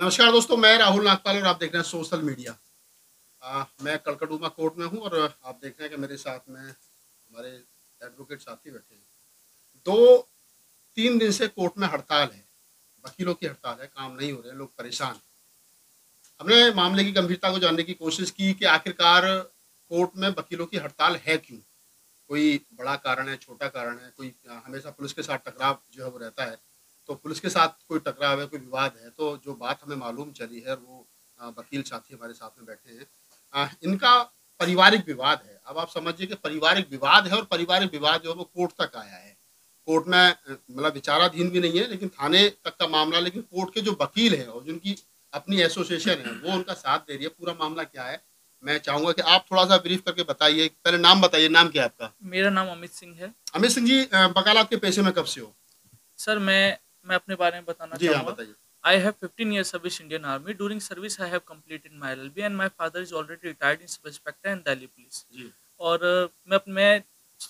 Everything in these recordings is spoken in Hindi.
नमस्कार दोस्तों, मैं राहुल नागपाल और आप देख रहे हैं सोशल मीडिया। मैं कड़कड़डूमा कोर्ट में हूँ और आप देख रहे हैं कि मेरे साथ में हमारे एडवोकेट साथी बैठे हैं। 2-3 दिन से कोर्ट में हड़ताल है, वकीलों की हड़ताल है, काम नहीं हो रहे हैं, लोग परेशान हैं। हमने मामले की गंभीरता को जानने की कोशिश की कि आखिरकार कोर्ट में वकीलों की हड़ताल है क्यों? कोई बड़ा कारण है, छोटा कारण है, कोई हमेशा पुलिस के साथ टकराव जो है वो रहता है। तो पुलिस के साथ कोई टकराव है, कोई विवाद है, तो जो बात हमें मालूम चली है वो वकील साथी हमारे साथ में बैठे हैं। इनका पारिवारिक विवाद है। अब आप समझिए कि पारिवारिक विवाद है और पारिवारिक विवाद जो है वो कोर्ट तक आया है। कोर्ट में मतलब विचाराधीन भी नहीं है, लेकिन थाने तक का मामला, लेकिन कोर्ट के जो वकील हैं और जिनकी अपनी एसोसिएशन है, वो उनका साथ दे रही है। पूरा मामला क्या है, मैं चाहूँगा कि आप थोड़ा-सा ब्रीफ करके बताइए। पहले नाम बताइए, नाम क्या है आपका? मेरा नाम अमित सिंह है। अमित सिंह जी, वकालत के पेशे में कब से हो? सर मैं अपने बारे में बताना जी हाँ, चाहूँगा। बताइए। I have 15 years service Indian army. During service I have completed my LLB and my father is already retired in sub inspector in Delhi police. जी। और मैं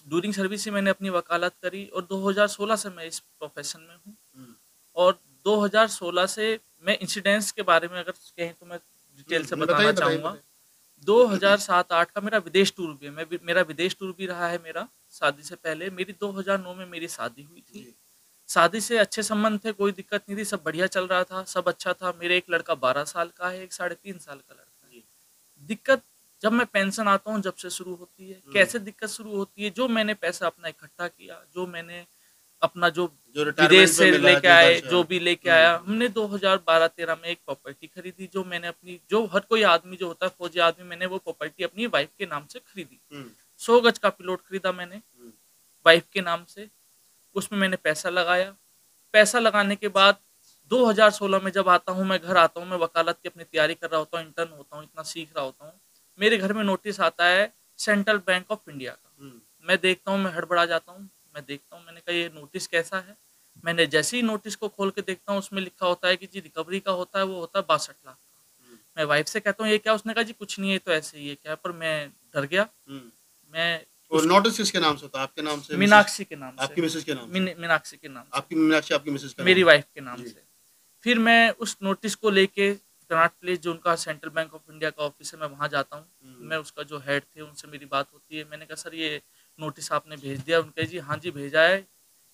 ड्यूरिंग सर्विस ही मैंने अपनी वकालत करी और 2016 से मैं इस प्रोफेशन में हूँ। हुँ। और 2016 से मैं इंसिडेंट्स के बारे में अगर कहें तो मैं डिटेल से बताइए, बताना बताइए, चाहूँगा। बताइए। 2007-8 का मेरा विदेश टूर भी है। मेरा विदेश टूर भी रहा है मेरा, शादी से पहले। मेरी 2009 में मेरी शादी हुई थी। जी। शादी से अच्छे संबंध थे, कोई दिक्कत नहीं थी, सब बढ़िया चल रहा था, सब अच्छा था। मेरे एक लड़का 12 साल का है, एक 3.5 साल का लड़का है। जी। दिक्कत जब मैं पेंशन आता हूँ जब से शुरू होती है। हुँ। कैसे दिक्कत शुरू होती है? जो मैंने पैसा अपना इकट्ठा किया, जो मैंने अपना जो जो विदेश रिटायरमेंट में से मिला, लेके जो घर आए, से जो आया। भी लेके हुँ, आया, हुँ। हमने 2012-13 में एक प्रॉपर्टी खरीदी, जो मैंने अपनी, जो हर कोई आदमी जो होता है फौजी आदमी, मैंने वो प्रॉपर्टी अपनी वाइफ के नाम से खरीदी। हुँ, 100 गज का प्लॉट खरीदा मैंने हुँ। वाइफ के नाम से। उसमें मैंने पैसा लगाया। पैसा लगाने के बाद 2016 में जब आता हूँ, मैं घर आता हूँ, मैं वकालत की अपनी तैयारी कर रहा होता हूँ, इंटर्न होता हूँ, इतना सीख रहा होता हूँ। मेरे घर में नोटिस आता है सेंट्रल बैंक ऑफ इंडिया का। हुँ। मैं देखता हूँ, मैं हड़बड़ा जाता हूँ। मैं देखता हूँ, मैंने कहा ये नोटिस कैसा है? मैंने जैसे ही नोटिस को खोल के देखता हूँ, उसमें लिखा होता है कि जी रिकवरी का होता है, वो होता है 62 लाख का। हुँ, मैं वाइफ से कहता हूँ ये क्या? उसने कहा जी कुछ नहीं है, तो ऐसे ही है क्या? पर मैं डर गया। हुँ। मैं और उस नोटिस किसके नाम से होता है? आपके नाम से, मिसेज़? मीनाक्षी के नाम से, आपकी मिसेज़ के नाम से? मीनाक्षी के नाम से, आपकी मीनाक्षी आपकी मिसेज़ का नाम मेरी है। वाइफ के नाम जी। से। फिर मैं उस नोटिस को लेके कनॉट प्लेस, जो उनका सेंट्रल बैंक ऑफ इंडिया का ऑफिस है, मैं वहाँ जाता हूँ। हुँ, मैं उसका जो हेड थे उनसे मेरी बात होती है। मैंने कहा सर ये नोटिस आपने भेज दिया? उनके जी हाँ जी भेजा है,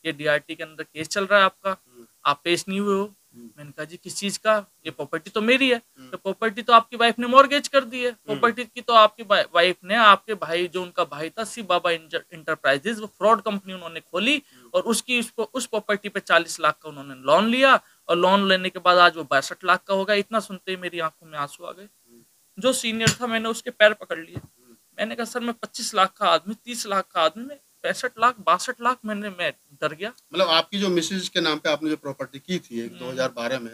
ये डीआरटी के अंदर केस चल रहा है आपका, हुँ, आप पेश नहीं हुए हो। हुँ, मैंने कहा जी किस चीज़ का? ये प्रॉपर्टी तो मेरी है। हुँ, तो प्रॉपर्टी तो आपकी वाइफ ने मॉर्गेज कर दी है। हुँ, प्रॉपर्टी की तो आपकी वाइफ ने, आपके भाई, जो उनका भाई था शिव बाबा इंटरप्राइजेज, वो फ्रॉड कंपनी उन्होंने खोली हुँ, और उस प्रॉपर्टी पे 40 लाख का उन्होंने लोन लिया और लोन लेने के बाद आज वो 62 लाख का हो गया। इतना सुनते ही मेरी आंखों में आंसू आ गए। हुँ, जो सीनियर था, मैंने उसके पैर पकड़ लिए। हुँ। मैंने कहा सर मैं 25 लाख का आदमी, 30 लाख का आदमी, मैं 65 लाख 62 लाख, मैं डर गया। मतलब आपकी जो मिसेज़ के नाम पे आपने जो प्रॉपर्टी की थी एक हम्म, 2012 में,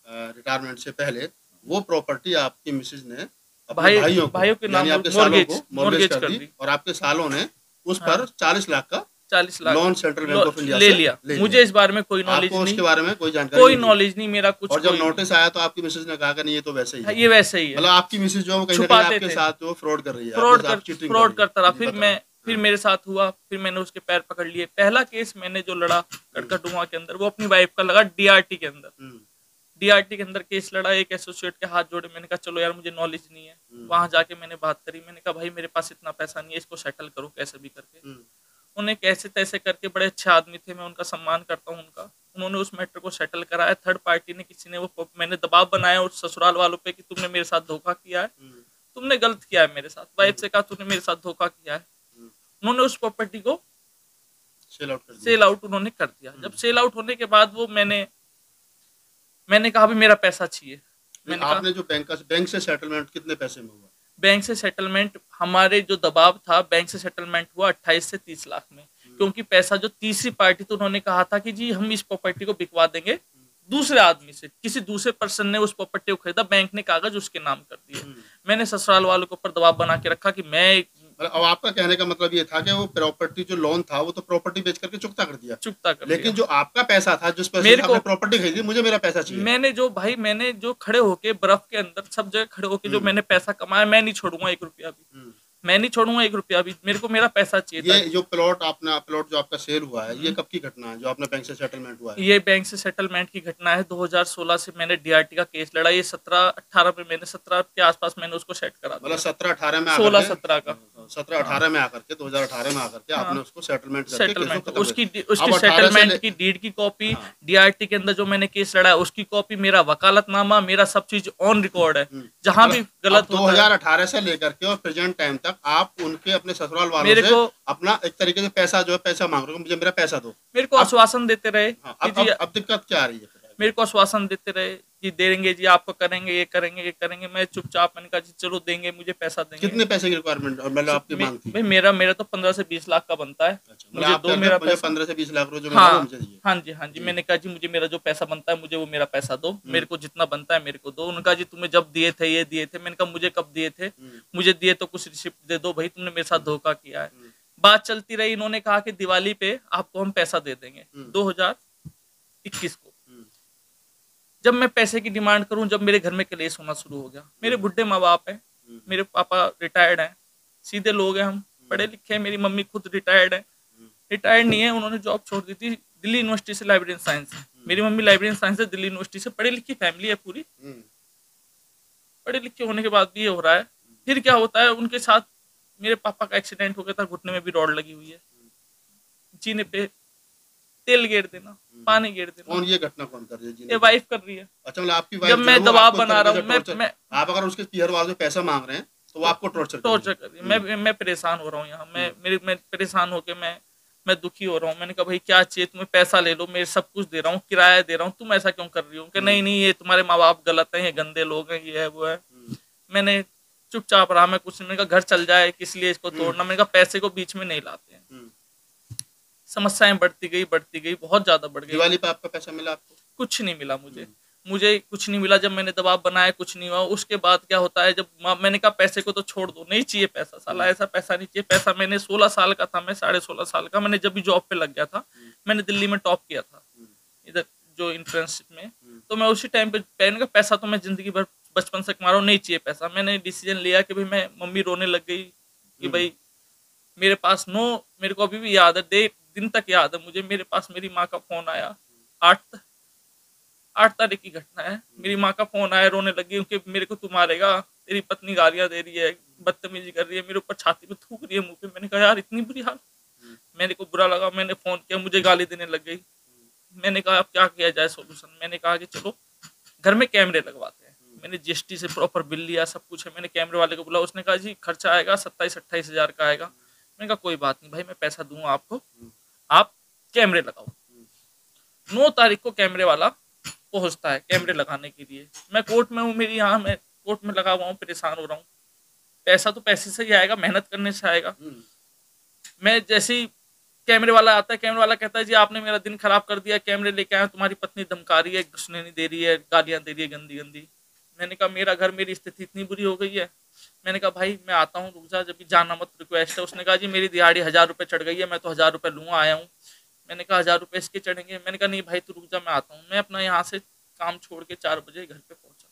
रिटायरमेंट से पहले, वो प्रॉपर्टी आपकी मिसेज़ ने अपने भाई भाइयों को, भाइयों के यानी नाम आपके सालों को मॉर्गेज मॉर्गेज मॉर्गेज कर कर दी दी। और आपके सालों ने उस हाँ, पर 40 लाख का 40 lakh loan central bank of India ले से लिया। ले लिया। मुझे इस बारे में कोई नॉलेज आपको नहीं, उसके बारे में कोई जानकारी कोई नहीं थी। नॉलेज नहीं, मेरा कुछ और जब कोई नहीं। नोटिस आया तो आपकी मिसेज़ ने कहा कि नहीं ये तो वैसे ही हाँ, है। ये वैसे ही है। मतलब आपकी मिसेज़ जो है वो कहीं न कहीं छुपाते आपके थे, साथ जो फ्रॉड कर रही है, आपके साथ चीटिंग कर फ्रॉड रही है। करता रहा। जी, फिर बताएँ। फिर हाँ। मेरे साथ हुआ, फिर मैंने उसके पैर पकड़ लिए। पहला केस मैंने जो लड़ा हुँ, कड़कड़डुमा के अंदर, वो अपनी वाइफ का लगा डीआरटी के अंदर। हुँ, डीआरटी के अंदर केस लड़ा, एक एसोसिएट के हाथ जोड़े। मैंने कहा चलो यार मुझे नॉलेज नहीं है। हुँ, वहां जाके मैंने बात करी। मैंने कहा भाई मेरे पास इतना पैसा नहीं है, इसको सेटल करो कैसे भी करके। हुँ, उन्हें कैसे तैसे करके, बड़े अच्छे आदमी थे, मैं उनका सम्मान करता हूँ उनका, उन्होंने उस मैटर को सेटल कराया। थर्ड पार्टी ने, किसी ने, वो मैंने दबाव बनाया उस ससुराल वालों पे कि तुमने मेरे साथ धोखा किया है, हुँ, तुमने गलत किया है मेरे साथ। हुँ, वाइफ से कहा तूने मेरे साथ धोखा किया है। हुँ। उन्होंने उस प्रॉपर्टी को सेल आउट कर दिया। सेल आउट उन्होंने कर दिया। हुँ। जब सेल आउट होने के बाद वो मैंने कहा भी मेरा पैसा चाहिए। नहीं, मैंने कहा आपने जो बैंक से सेटलमेंट कितने पैसे में हुआ? बैंक से सेटलमेंट, हमारे जो दबाव था, बैंक से सेटलमेंट हुआ 28 से 30 लाख में। हुँ, क्योंकि पैसा जो तीसरी पार्टी, तो उन्होंने कहा था कि जी हम इस प्रॉपर्टी को बिकवा देंगे हुँ, दूसरे आदमी से। किसी दूसरे पर्सन ने उस प्रॉपर्टी को खरीदा, बैंक ने कागज उसके नाम कर दिए। हुँ। मैंने ससुराल वालों के ऊपर दबाव बना के रखा कि मैं मतलब अब आपका कहने का मतलब ये था कि वो प्रॉपर्टी जो लोन था वो तो प्रॉपर्टी बेच करके चुकता कर दिया। चुकता कर लेकिन दिया। जो आपका पैसा था, जिस पैसे से मेरे आपने को प्रॉपर्टी खरीदी, मुझे मेरा पैसा चाहिए। मैंने जो खड़े होके बर्फ के अंदर सब जगह खड़े होके जो हुँ, मैंने पैसा कमाया, मैं नहीं छोड़ूंगा 1 रुपया भी। हुँ, मैं नहीं छोड़ूंगा 1 रुपया भी, मेरे को मेरा पैसा चाहिए था। ये जो प्लॉट जो आपका सेल हुआ है, ये कब की घटना है जो आपने बैंक से सेटलमेंट हुआ है? ये बैंक से सेटलमेंट की घटना है, 2016 से मैंने डीआरटी का केस लड़ा, ये 17-18 में, मैंने 17 के आसपास मैंने उसको सेट करा मतलब दिया, 17-18 में आकर 16-17 का। 17-18 में आकर के 2018 में आकर के हाँ, आपने उसको सेटलमेंट करके केस को सेटलमेंट खत्म कर उसकी दिया। उसकी अब 18 से सेटलमेंट की डीड की कॉपी, हाँ। डीआरटी के अंदर जो मैंने केस लड़ा है उसकी कॉपी, मेरा वकालतनामा, मेरा सब चीज ऑन रिकॉर्ड है। जहां भी मतलब गलत अब होता है 2018 से लेकर के और प्रेजेंट टाइम तक आप उनके अपने ससुराल वालों मेरे से को अपना एक तरीके से पैसा जो है पैसा मांग रहे हो, मुझे मेरा पैसा दो। मेरे को अब आश्वासन देते रहे हाँ, कि जी, अब दिक्कत क्या आ रही है फिर? मेरे को आश्वासन देते रहे कि देंगे जी, आपको करेंगे, ये करेंगे, ये करेंगे। मैं चुपचाप, मैंने कहा जी चलो देंगे, मुझे पैसा देंगे। कितने पैसे की रिक्वायरमेंट और मतलब आपकी मांग थी? भाई मेरा तो 15 से 20 लाख का बनता है। अच्छा, मतलब मुझे आप दो कह रहे मेरा थे मुझे पैसा। 15 से 20 लाख रुपए जो मिला वो मुझे दीजिए। हाँ जी, हाँ जी, मैंने कहा जी मुझे मेरा जो पैसा बनता है मुझे वो मेरा पैसा दो, मेरे को जितना बनता है मेरे को दो। उन्होंने कहा जी तुम्हें जब दिए थे ये दिए थे। मैंने कहा मुझे कब दिए थे? मुझे दिए तो कुछ रिसिप्ट दे दो भाई, तुमने मेरे साथ धोखा किया है। बात चलती रही, इन्होंने कहा कि दिवाली पे आपको हम पैसा दे देंगे 2021 को। जब मैं पैसे की डिमांड करूं, जब मेरे घर में क्लेश होना शुरू हो गया। मेरे बुढ़े माँ बाप हैं, मेरे पापा रिटायर्ड हैं, सीधे लोग हैं, हम पढ़े लिखे हैं, मेरी मम्मी खुद रिटायर्ड है। रिटायर्ड नहीं है, उन्होंने जॉब छोड़ दी थी दिल्ली यूनिवर्सिटी से, लाइब्रेरी साइंस। मेरी मम्मी लाइब्रेरी साइंस से दिल्ली यूनिवर्सिटी से, पढ़ी लिखी फैमिली है पूरी। पढ़े लिखे होने के बाद भी ये हो रहा है। फिर क्या होता है उनके साथ, मेरे पापा का एक्सीडेंट हो गया था, घुटने में भी रॉड लगी हुई है। जीने पे तेल गेर देना, पानी गेर देना। कौन ये घटना कौन कर रही है जी? ये वाइफ कर रही है। अच्छा, मतलब आपकी वाइफ जब मैं दबाव बना रहा हूँ, मैं आप अगर उसके पीहर वालों से पैसा मांग रहे हैं तो वो आपको टॉर्चर कर रही है। मैं परेशान हो रहा हूँ यहाँ। मैं परेशान होके मैं दुखी हो रहा हूँ। मैंने कहा भाई क्या चाहिए तुम्हें? पैसा ले लो, मैं सब कुछ दे रहा हूँ, किराया दे रहा हूँ, तुम ऐसा क्यों कर रही हो? कि नहीं नहीं, ये तुम्हारे माँ बाप गलत है, ये गंदे लोग हैं, ये है वो है। मैंने चुपचाप रहा, मैं कुछ नहीं। मैंने कहा घर चल जाए, किस लिए इसको तोड़ना? मैंने कहा पैसे को बीच में नहीं लाते हैं। समस्याएं बढ़ती गई, बहुत ज्यादा बढ़ गई। दिवाली पे आपका पैसा मिला आपको? कुछ नहीं मिला मुझे कुछ नहीं मिला। जब मैंने दबाव बनाया कुछ नहीं हुआ। उसके बाद क्या होता है, जब मैंने कहा पैसे को तो छोड़ दो, नहीं चाहिए पैसा, साला ऐसा पैसा नहीं चाहिए। पैसा मैंने 16 साल का था, मैं 16.5 साल का, मैंने जब भी जॉब पे लग गया था, मैंने दिल्ली में टॉप किया था इधर जो इंटर्नशिप में। तो मैं उसी टाइम पे मैंने कहा पैसा तो मैं जिंदगी भर बचपन से कमा रहा हूँ, नहीं चाहिए पैसा। मैंने डिसीजन लिया कि भाई मैं, मम्मी रोने लग गई कि भाई मेरे पास मेरे को अभी भी याद है, दिन तक याद है मुझे, मेरे पास मेरी माँ का फोन आया। 8 तारीख की घटना है। मेरी माँ का फोन आया, रोने लगी क्योंकि मेरे को तू मारेगा, तेरी पत्नी गालियां दे रही है, बदतमीजी कर रही है, मेरे ऊपर छाती पे थूक रही है, मुंह पे। मैंने कहा यार इतनी बुरी हाल। मेरे को बुरा लगा, मैंने फोन किया, मुझे गाली देने लग गई। मैंने कहा अब क्या किया जाए सोल्यूशन? मैंने कहा कि चलो घर में कैमरे लगवाते हैं। मैंने जीएसटी से प्रॉपर बिल लिया, सब कुछ है। मैंने कैमरे वाले को बोला, उसने कहा जी खर्चा आएगा 27-28 हजार का आएगा। मैंने कहा कोई बात नहीं भाई, मैं पैसा दूंगा आपको, आप कैमरे लगाओ। 9 तारीख को कैमरे वाला पहुंचता है कैमरे लगाने के लिए। मैं कोर्ट में हूँ, मेरी यहाँ मैं कोर्ट में लगा हुआ हूँ, परेशान हो रहा हूँ। पैसा तो पैसे से ही आएगा, मेहनत करने से आएगा। मैं जैसे ही कैमरे वाला आता है, कैमरे वाला कहता है जी आपने मेरा दिन खराब कर दिया, कैमरे लेके आया, तुम्हारी पत्नी धमका रही है, सुनने दे रही है, गालियां दे रही है गंदी गंदी। मैंने कहा मेरा घर, मेरी स्थिति इतनी बुरी हो गई है। मैंने कहा भाई मैं आता हूँ, रुक जा, जब भी जाना मत, रिक्वेस्ट है। उसने कहा जी मेरी दिहाड़ी 1000 रुपये चढ़ गई है, मैं तो 1000 रुपये लूँगा आया हूँ। मैंने कहा 1000 रुपये इसके चढ़ेंगे? मैंने कहा नहीं भाई तू रुक जा, मैं आता हूँ। मैं अपना यहाँ से काम छोड़ के 4 बजे घर पे पहुंचा।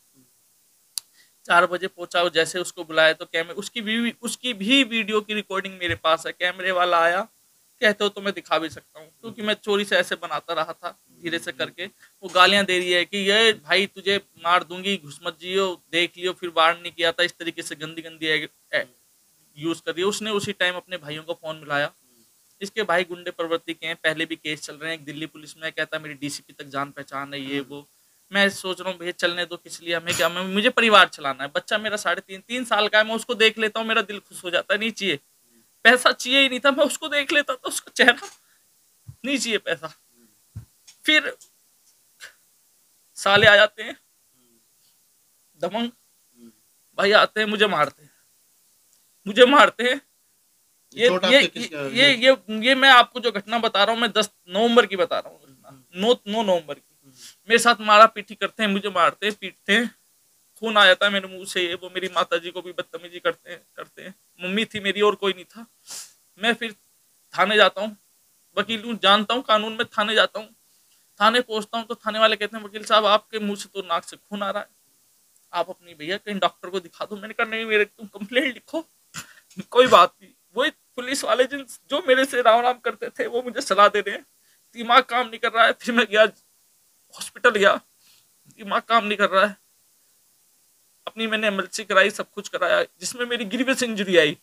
4 बजे पहुंचा, और जैसे उसको बुलाया तो कैमरे, उसकी भी वीडियो की रिकॉर्डिंग मेरे पास है। कैमरे वाला आया, कहते हो तो मैं दिखा भी सकता हूँ, क्योंकि मैं चोरी से ऐसे बनाता रहा था धीरे से करके। वो गालियां दे रही है कि ये भाई तुझे मार दूंगी, घुस मत जियो, देख लियो, फिर वार्न नहीं किया था, इस तरीके से गंदी गंदी यूज कर रही है। उसने उसी टाइम अपने भाइयों को फोन मिलाया। इसके भाई गुंडे प्रवृत्ति के हैं, पहले भी केस चल रहे हैं। एक दिल्ली पुलिस में कहता है मेरी डीसीपी तक जान पहचान है, ये वो। मैं सोच रहा हूँ भैया चलने दो, किस लिए, हमें क्या, मुझे परिवार चलाना है। बच्चा मेरा 3.5 साल का है, मैं उसको देख लेता हूँ, मेरा दिल खुश हो जाता है। नहीं चाहिए पैसा, चाहिए ही नहीं था, मैं उसको देख लेता था, उसका चेहरा, नहीं चाहिए पैसा। फिर साले आ जाते हैं दबंग भाई, आते हैं, मुझे मारते हैं। ये मैं आपको जो घटना बता रहा हूँ, मैं 10 नवंबर की बता रहा हूँ, 9 नवंबर की। मेरे साथ मारा पीटी करते हैं, मुझे मारते हैं, पीटते हैं, खून आ जाता है मेरे मुंह से। ये वो मेरी माता जी को भी बदतमीजी करते हैं। मम्मी थी मेरी और कोई नहीं था। मैं फिर थाने जाता हूँ, वकील हूँ, जानता हूँ कानून में। थाने जाता हूँ, थाने पहुंचता हूँ तो थाने वाले कहते हैं वकील साहब आपके मुंह से तो नाक से खून आ रहा है, आप अपनी भैया कहीं डॉक्टर को दिखा दो। मैंने कहा नहीं, मेरे तुम कंप्लेंट लिखो, कोई बात नहीं, वही पुलिस वाले जो मेरे से राम राम करते थे वो मुझे सलाह दे रहे हैं, दिमाग काम नहीं कर रहा है। फिर मैं गया हॉस्पिटल गया, दिमाग काम नहीं कर रहा है, अपनी मैंने एमएलसी कराई, सब कुछ कराया, जिसमें मेरी ग्रीवियस इंजरी आई।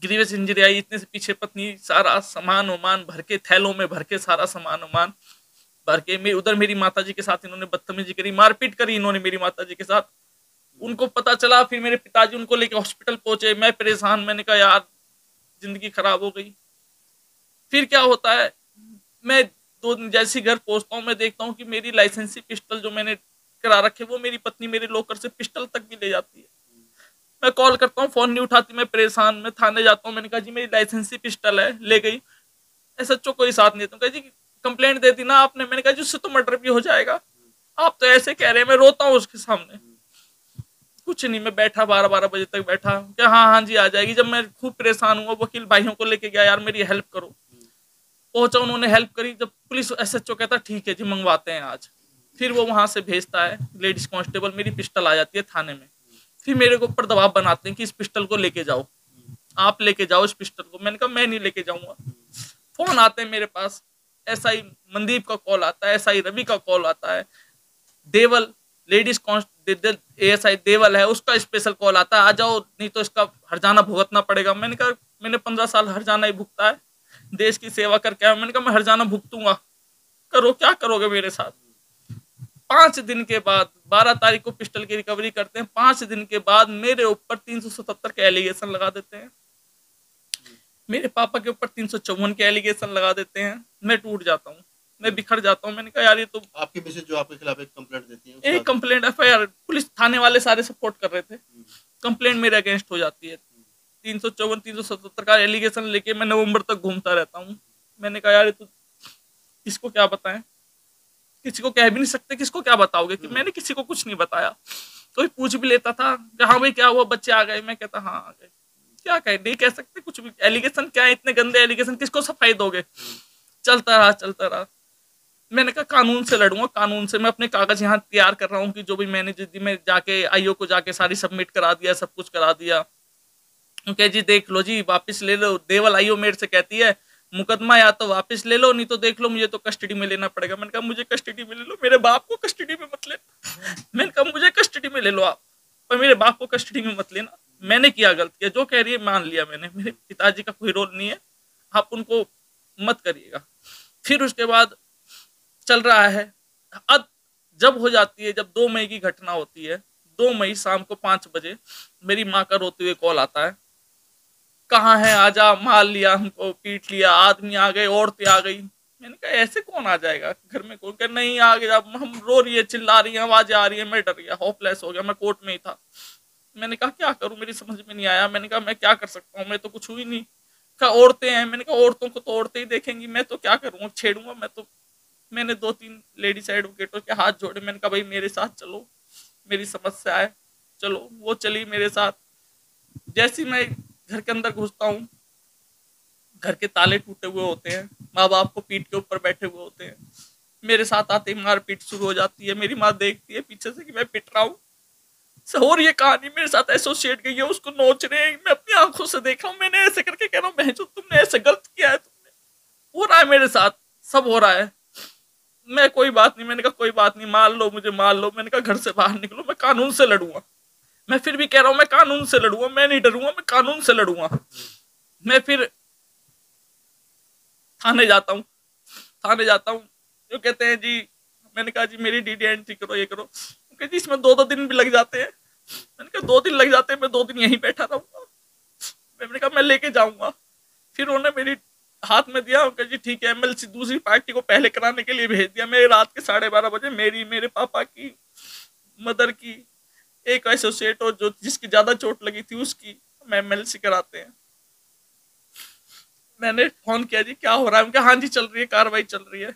ग्रीवियस इंजरी आई, इतने से पीछे पत्नी सारा सामान वामान भर के, थैलों में भर के सारा सामान वामान भर के, उधर मेरी माताजी के साथ इन्होंने बदतमीजी करी, मारपीट करी इन्होंने मेरी माताजी के साथ। उनको पता चला, फिर मेरे पिताजी उनको लेके हॉस्पिटल पहुंचे, मैं परेशान, मैंने कहा यार जिंदगी खराब हो गई। फिर क्या होता है, मैं 2 दिन जैसे घर पहुंचता हूँ, मैं देखता हूँ कि मेरी लाइसेंसी पिस्टल जो मैंने करा रखे, वो मेरी पत्नी मेरे लॉकर से पिस्टल तक भी ले जाती है। मैं कॉल करता हूँ, फोन नहीं उठाती, मैं परेशान, मैं थाने जाता हूँ, मैंने कहा जी मेरी लाइसेंसी पिस्टल है, ले गई। एसएचओ कोई साथ नहीं था, जी कंप्लेंट दे दी ना आपने, मैंने कहा जी उससे तो मर्डर भी हो जाएगा, आप तो ऐसे कह रहे हैं। मैं रोता हूँ उसके सामने, कुछ नहीं, मैं बैठा 12-12 बजे तक बैठा, क्या हाँ हाँ जी आ जाएगी। जब मैं खूब परेशान हुआ, वकील भाइयों को लेके गया, यार मेरी हेल्प करो, पहुंचा, उन्होंने हेल्प करी। जब पुलिस एसएचओ कहता ठीक है जी मंगवाते हैं आज, फिर वो वहां से भेजता है लेडीज कांस्टेबल, मेरी पिस्टल आ जाती है थाने में। फिर मेरे को ऊपर दबाव बनाते हैं कि इस पिस्टल को लेके जाओ, आप लेके जाओ इस पिस्टल को। मैंने कहा मैं नहीं लेके जाऊंगा। फोन आते हैं मेरे पास, एसआई मनदीप का कॉल आता है, एसआई रवि का कॉल आता है, देवल लेडीज कांस्टेबल एएसआई देवल है उसका स्पेशल कॉल आता है, आ जाओ नहीं तो इसका हरजाना भुगतना पड़ेगा। मैंने कहा मैंने 15 साल हरजाना ही भुगता है, देश की सेवा करके आया। मैंने कहा मैं हरजाना भुगतूंगा, करो क्या करोगे मेरे साथ। 5 दिन के बाद 12 तारीख को पिस्टल की रिकवरी करते हैं, 5 दिन के बाद मेरे ऊपर 377 के एलिगेशन लगा देते हैं, मेरे पापा के ऊपर 354 के एलिगेशन लगा देते हैं। मैं टूट जाता हूँ, मैं बिखर जाता हूँ। मैंने कहा यार ये तो, आपकी मिसेज जो आपके खिलाफ एक कंप्लेंट देती है एक कंप्लेंट एफआईआर, पुलिस थाने वाले सारे सपोर्ट कर रहे थे, कंप्लेंट मेरे अगेंस्ट हो जाती है। 354 377 का एलिगेशन लेके मैं नवंबर तक घूमता रहता हूँ। मैंने कहा यार ये तो किसको क्या बताएं, किसी को कह भी नहीं सकते, किसको क्या बताओगे कि मैंने किसी को कुछ नहीं बताया। कोई पूछ भी लेता था कि हाँ भाई क्या हुआ, बच्चे आ गए, मैं कहता हाँ आ गए, क्या कह नहीं कह सकते कुछ भी। एलिगेशन क्या है, इतने गंदे एलिगेशन किसको सफाई दोगे। चलता रहा चलता रहा। मैंने कहा कानून से लड़ूंगा, कानून से। मैं अपने कागज यहाँ तैयार कर रहा हूँ कि जो भी मैंने जिस में जाके आईओ को जाके सारी सबमिट करा दिया, सब कुछ करा दिया। ओके जी देख लो जी वापस ले लो, देवल आईओ मेरे से कहती है मुकदमा या तो वापस ले लो, नहीं तो देख लो मुझे तो कस्टडी में लेना पड़ेगा। मैंने कहा मुझे कस्टडी में ले लो, मेरे बाप को कस्टडी में मत लेना। मैंने कहा मुझे कस्टडी में ले लो आप, पर मेरे बाप को कस्टडी में मत लेना। मैंने किया गलत किया, जो कह रही है मान लिया मैंने, मेरे पिताजी का कोई रोल नहीं है, आप उनको मत करिएगा। फिर उसके बाद चल रहा है। अब जब हो जाती है, जब 2 मई की घटना होती है, 2 मई शाम को 5 बजे मेरी माँ का रोते हुए कॉल आता है, कहाँ है आजा, मार लिया हमको, पीट लिया, आदमी आ गए, औरतें आ गई। मैंने कहा ऐसे कौन आ जाएगा घर में, कौन कह नहीं आ गया, हम रो रही है, चिल्ला रही है, आवाजें आ रही है। मैं डर गया, होपलेस हो गया, मैं कोर्ट में ही था। मैंने कहा क्या करूं, मेरी समझ में नहीं आया। मैंने कहा मैं क्या कर सकता हूँ, मैं तो कुछ हुई नहीं। कहा औरतें हैं, मैंने कहा औरतों को तो औरतें ही देखेंगी, मैं तो क्या करूँगा, छेड़ूंगा मैं तो। मैंने 2-3 लेडीज एडवोकेटों के हाथ जोड़े, मैंने कहा भाई मेरे साथ चलो, मेरी समस्या है, चलो। वो चली मेरे साथ। जैसे ही मैं घर के अंदर घुसता हूँ, घर के ताले टूटे हुए होते हैं, माँ बाप को पीठ के ऊपर बैठे हुए होते हैं, मेरे साथ आते ही मारपीट शुरू हो जाती है। मेरी माँ देखती है पीछे से कि मैं पिट रहा हूँ, और ये कहानी मेरे साथ एसोसिएट गई है, उसको नोच रहे हैं, मैं अपनी आंखों से देख रहा हूँ। मैंने ऐसे करके कह रहा हूँ बहन तुमने ऐसे गलत किया है, तुमने, हो रहा है मेरे साथ, सब हो रहा है। मैं कोई बात नहीं, मैंने कहा कोई बात नहीं, मार लो मुझे मार लो। मैंने कहा घर से बाहर निकलो, मैं कानून से लड़ूंगा। मैं फिर भी कह रहा हूँ मैं कानून से लड़ूंगा, मैं नहीं डरूंगा, मैं कानून से लड़ूंगा। मैं फिर थाने जाता हूँ, थाने जाता हूँ, जो कहते हैं जी, मैंने कहा जी मेरी डीडी एंट्री करो, ये करो। कहते जी इसमें 2-2 दिन भी लग जाते हैं। मैंने कहा 2 दिन लग जाते हैं, मैं 2 दिन यहीं बैठा रहूंगा। मैंने कहा मैं लेके जाऊंगा। फिर उन्होंने मेरी हाथ में दिया, उनका जी ठीक है, एमएलसी दूसरी पार्टी को पहले कराने के लिए भेज दिया। मेरे रात के 12:30 बजे मेरी, मेरे पापा की, मदर की, एक एसोसिएट और जो जिसकी ज्यादा चोट लगी थी उसकी, मैं एमएलसी कराते हैं। मैंने फोन किया जी क्या हो रहा है, उनका हाँ जी चल रही है, कार्रवाई चल रही है।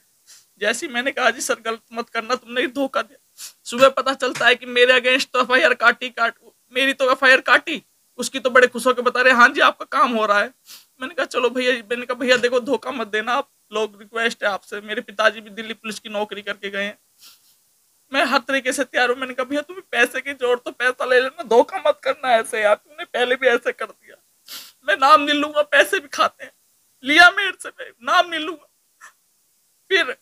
जैसे ही मैंने कहा जी सर गलत मत करना, तुमने धोखा दिया। सुबह पता चलता है कि मेरे अगेंस्ट तो एफआईआर मेरी तो एफआईआर काटी, उसकी तो बड़े खुश होकर बता रहे हाँ जी आपका काम हो रहा है। मैंने कहा चलो भैया, मैंने कहा भैया देखो धोखा मत देना आप लोग, रिक्वेस्ट है आपसे। मेरे पिताजी भी दिल्ली पुलिस की नौकरी करके गए हैं, मैं हर तरीके से तैयार हूँ। मैंने कहा भैया तुम्हें पैसे की जोर तो पैसा ले लेना, धोखा मत करना ऐसे यार, तुमने पहले भी ऐसे कर दिया। मैं नाम नहीं लूंगा, पैसे भी खाते हैं, लिया मेरे से, मैं नाम नहीं लूंगा। फिर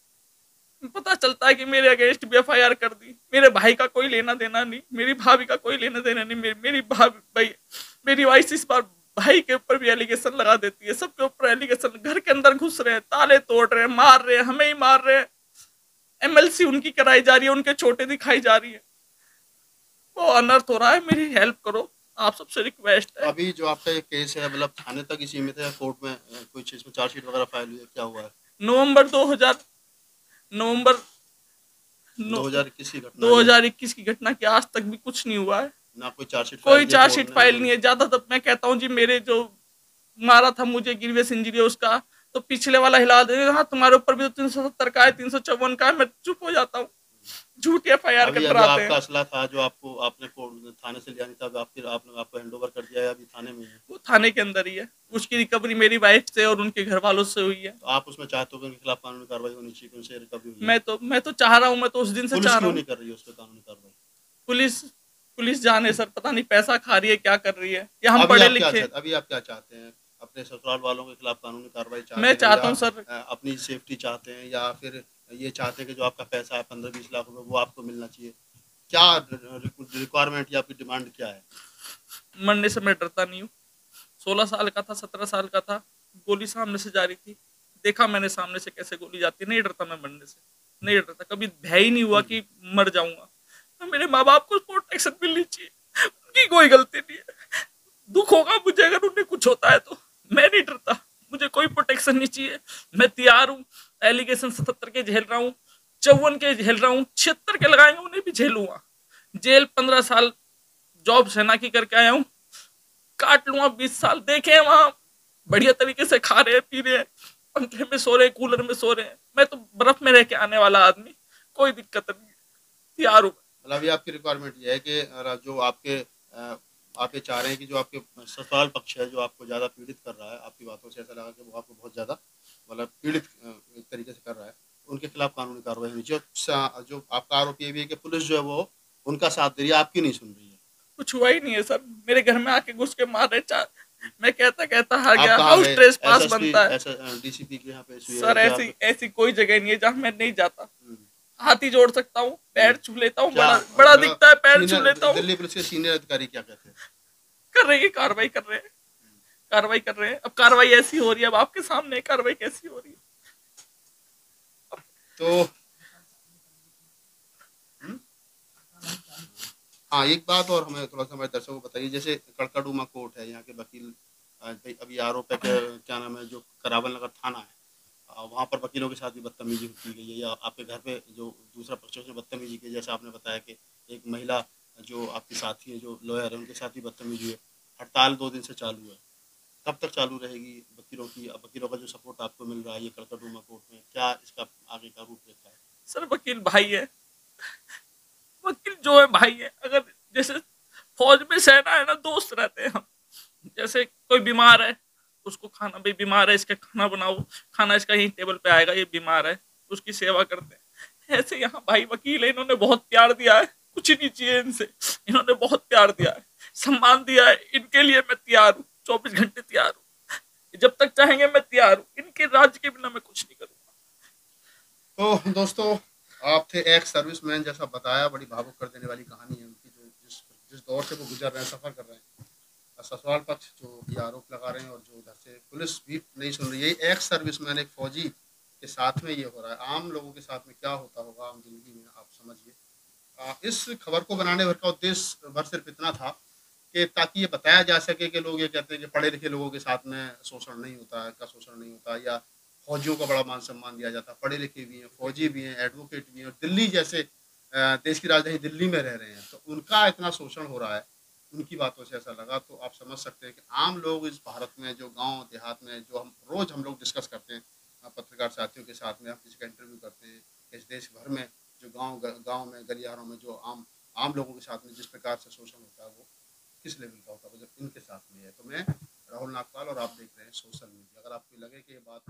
पता चलता है कि मेरे अगेंस्ट भी एफआईआर कर दी। मेरे भाई का कोई लेना देना नहीं, मेरी भाभी का कोई लेना देना नहीं। मेरी भाभी भाई, मेरी वाइफ इस बार भाई के ऊपर भी एलिगेशन लगा देती है, सबके ऊपर एलिगेशन। घर के अंदर घुस रहे हैं, ताले तोड़ रहे हैं, मार रहे हैं, हमें ही मार रहे हैं। एमएलसी उनकी कराई जा रही है, उनके छोटे दिखाई जा रही है। वो अनर्थ हो रहा है, मेरी हेल्प करो, आप सबसे रिक्वेस्ट है। अभी जो आपका ये केस है मतलब थाने तक ही सीमित है या कोर्ट में कोई चीज में चार्जशीट वगैरह फाइल हुई है, क्या हुआ है? नवंबर 2000 नवंबर 2021 की घटना है ये? 2021 की घटना की आज तक भी कुछ नहीं हुआ है। ना कोई चार्जशीट फाइल कोई की है कोर्ट चार्जशीट ने फाइल कोई? नहीं है। ज्यादा तब मैं कहता हूँ जी, मेरे जो मारा था मुझे ग्रीवियस इंजरी उसका, तो पिछले वाला हिला दे, हाँ तुम्हारे ऊपर भी तो 370 का है, 354 का है, मैं चुप हो जाता हूँ। झूठी एफआईआर अभी कर जो डराते आपका हैं। असला था जो आपको आपने थाने से लिया नहीं था, अब आपने आपको हैंड ओवर कर दिया है, अभी थाने में ही है? वो थाने के अंदर ही है। उसकी रिकवरी मेरी वाइफ से और उनके घर वालों से हुई है। तो आप उसमें चाहते हो कि उनके खिलाफ कानूनी कार्रवाई होनी चाहिए, कि उनसे रिकवरी हुई है? मैं तो चाह रहा हूँ, मैं तो उस दिन से पुलिस चाह रहा क्यों हूँ। नहीं कर रही है उस पर कानूनी कार्रवाई? पुलिस पुलिस जाने सर, पता नहीं पैसा खा रही है, क्या कर रही है, या हम अभी पढ़े आप क्या लिखे। चाहते अभी आप क्या चाहते हैं? अपने ससुराल वालों के खिलाफ कानूनी कार्रवाई मैं चाहते हैं, या चाहता हूँ सर, अपनी सेफ्टी चाहते हैं, या फिर ये चाहते हैं कि जो आपका पैसा है 15-20 लाख रुपए वो आपको मिलना चाहिए? क्या रिक्वायरमेंट या आपकी डिमांड क्या है? मरने से मैं डरता नहीं हूँ। 16 साल का था, 17 साल का था, गोली सामने से जा रही थी, देखा मैंने सामने से कैसे गोली जाती है। नहीं डरता मैं मरने से, नहीं डरता, कभी भय ही नहीं हुआ कि मर जाऊंगा। तो मेरे माँ बाप को प्रोटेक्शन मिलनी चाहिए, उनकी कोई गलती नहीं है। दुख होगा मुझे अगर उन्हें कुछ होता है तो, मैं नहीं डरता, मुझे कोई प्रोटेक्शन नहीं चाहिए। मैं तैयार हूँ। एलिगेशन 77 के झेल रहा हूँ, 54 के झेल रहा हूँ, 76 के लगाएंगे उन्हें भी झेलूंगा। जेल 15 साल जॉब सेना की करके आया हूँ, काट लूंगा 20 साल। देखे हैं वहां बढ़िया तरीके से खा रहे हैं, पी रहे हैं, पंखे में सो रहे हैं, कूलर में सो रहे हैं। मैं तो बर्फ में रह के आने वाला आदमी, कोई दिक्कत नहीं है, तैयार हूँ। मतलब अभी आपकी रिक्वायरमेंट ये है कि जो आपके आप ये चाह रहे हैं कि जो आपके ससुराल पक्ष है जो आपको ज़्यादा पीड़ित कर रहा है, आपकी बातों से ऐसा लगा कि वो आपको बहुत ज़्यादा मतलब पीड़ित एक तरीके से कर रहा है, उनके खिलाफ कानूनी कार्रवाई होनी चाहिए। जो आपका आरोप ये भी है कि पुलिस जो है वो उनका साथ दे रही है, आपकी नहीं सुन रही है। कुछ हुआ ही नहीं है सर, मेरे घर में आके घुस के मार रहे चार। मैं कहता कहता हार आप गया, कहाँ हाउस गए? ट्रेस पास एसएसपी बनता है। एस डीसीपी के यहाँ पे हुई है सर क्या ऐसी आप? ऐसी कोई जगह नहीं है जहाँ मैं नहीं जाता। हम्म, हाथ ही जोड़ सकता हूँ, पैर छू लेता हूँ, क्या बड़ा बड़ा मतलब दिखता है, पैर छू सीनियर लेता हूँ। दिल्ली पुलिस के सीनियर अधिकारी क्या कहते हैं? कर रही है, कार्रवाई कर रहे हैं, कार्रवाई कर रहे हैं। अब कार्रवाई ऐसी हो रही है, अब आपके सामने कार्रवाई कैसी हो रही है। तो हम्म? हाँ, एक बात और हमें थोड़ा सा हमारे दर्शकों को बताइए, जैसे कड़कड़डूमा कोर्ट है यहाँ के वकील, भाई अभी आरोप है कि क्या नाम है जो करावल नगर थाना है, वहाँ पर वकीलों के साथ भी बदतमीजी की गई है, या आपके घर पे जो दूसरा पक्ष है उसने बदतमीजी की, जैसे आपने बताया कि एक महिला जो आपकी साथी है जो लॉयर है उनके साथ भी बदतमीजी हुई है। हड़ताल 2 दिन से चालू है, कब तक चालू रहेगी वकीलों की? अब वकीलों का जो सपोर्ट आपको मिल रहा है ये कड़कड़डूमा कोर्ट में, क्या इसका आगे का रूपरेखा है? सर वकील भाई है, वकील जो है भाई है। अगर जैसे फौज में सेना है ना, दोस्त रहते हैं हम। जैसे कोई बीमार है, उसको खाना, भाई बीमार है इसके खाना बनाओ, खाना इसका यही टेबल पे आएगा, ये बीमार है, उसकी सेवा करते हैं। ऐसे यहाँ भाई वकील है, इन्होंने बहुत प्यार दिया है, कुछ नहीं चाहिए इनसे। इन्होंने बहुत प्यार दिया है, सम्मान दिया है, इनके लिए मैं तैयार हूँ, 24 घंटे तैयार हूँ। जब तक चाहेंगे मैं तैयार हूँ, इनके राज्य के बिना मैं कुछ नहीं करूँगा। तो दोस्तों, आप थे एक्स सर्विसमैन, जैसा बताया बड़ी भावुक कर देने वाली कहानी है उनकी, जो जिस जिस दौर से वो गुजर रहे हैं, सफ़र कर रहे हैं। और ससुराल पक्ष जो ये आरोप लगा रहे हैं और जो उधर से पुलिस भी नहीं सुन रही है। एक्स सर्विसमैन एक फौजी के साथ में ये हो रहा है, आम लोगों के साथ में क्या होता होगा आम जिंदगी में, आप समझिए। इस खबर को बनाने भर का उद्देश्य भर सिर्फ इतना था कि ताकि ये बताया जा सके कि लोग ये कहते हैं कि पढ़े लिखे लोगों के साथ में शोषण नहीं होता है, का शोषण नहीं होता, या फौजियों का बड़ा मान सम्मान दिया जाता है। पढ़े लिखे भी हैं, फौजी भी हैं, एडवोकेट भी हैं, और दिल्ली जैसे देश की राजधानी दिल्ली में रह रहे हैं, तो उनका इतना शोषण हो रहा है। उनकी बातों से ऐसा लगा, तो आप समझ सकते हैं कि आम लोग इस भारत में जो गांव देहात में जो हम रोज़ डिस्कस करते हैं पत्रकार साथियों के साथ में, हम किसी का इंटरव्यू करते हैं, इस देश भर में जो गांव में गलियारों में जो आम आम लोगों के साथ में जिस प्रकार से शोषण होता है वो किस लेवल का होता है, वो जब इनके साथ में है। तो मैं राहुल नागपाल और आप देख रहे हैं सोशल मीडिया। अगर आपको लगे कि ये बात